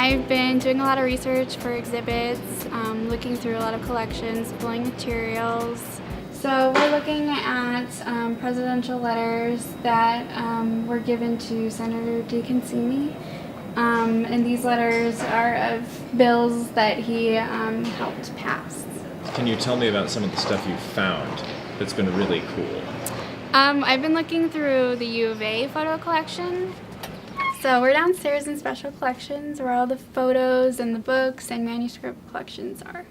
I've been doing a lot of research for exhibits, looking through a lot of collections, pulling materials. So we're looking at presidential letters that were given to Senator DeConcini. And these letters are of bills that he helped pass. Can you tell me about some of the stuff you've found that's been really cool? I've been looking through the U of A photo collection. So we're downstairs in special collections where all the photos and the books and manuscript collections are.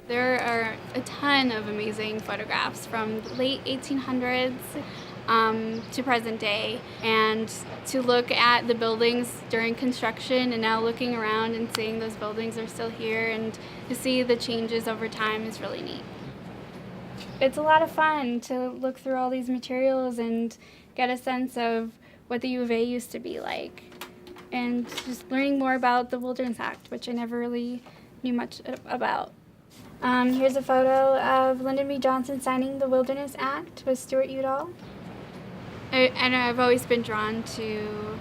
There are a ton of amazing photographs from the late 1800s to present day, and to look at the buildings during construction and now looking around and seeing those buildings are still here and to see the changes over time is really neat. It's a lot of fun to look through all these materials and get a sense of what the U of A used to be like, and just learning more about the Wilderness Act, which I never really knew much about. Here's a photo of Lyndon B. Johnson signing the Wilderness Act with Stuart Udall. And I've always been drawn to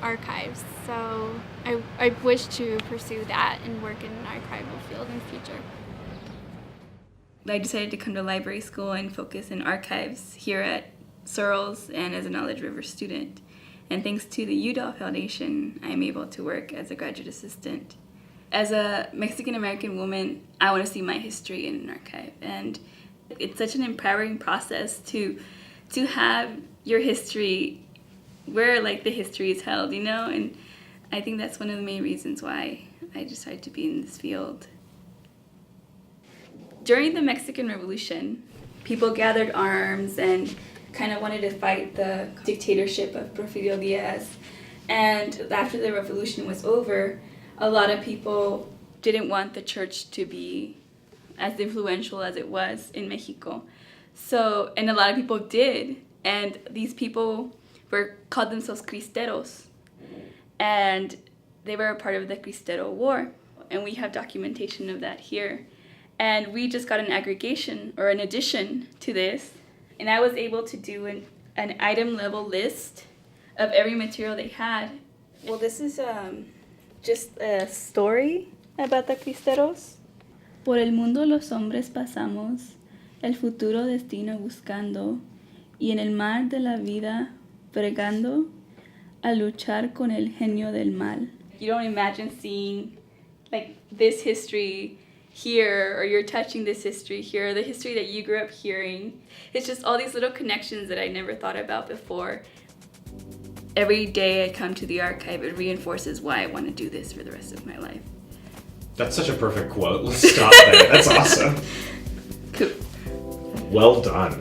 archives, so I wish to pursue that and work in an archival field in the future. I decided to come to library school and focus in archives here at Searles and as a Knowledge River student. And thanks to the Udall Foundation, I'm able to work as a graduate assistant. As a Mexican-American woman, I want to see my history in an archive. And it's such an empowering process to have your history where the history is held, and I think that's one of the main reasons why I decided to be in this field. During the Mexican Revolution, people gathered arms and kind of wanted to fight the dictatorship of Porfirio Diaz. And after the revolution was over, a lot of people didn't want the church to be as influential as it was in Mexico. And a lot of people did, and these people called themselves Cristeros, and they were a part of the Cristero War, and we have documentation of that here. And we just got an aggregation or an addition to this, and I was able to do an item level list of every material they had. Well, this is just a story about the Cristeros. Por el mundo los hombres pasamos, el futuro destino buscando, y en el mar de la vida bregando, a luchar con el genio del mal. You don't imagine seeing this history here, or you're touching this history here, the history that you grew up hearing. It's just all these little connections that I never thought about before. Every day I come to the archive, it reinforces why I want to do this for the rest of my life. That's such a perfect quote. Let's stop there. That's awesome. Cool. Well done.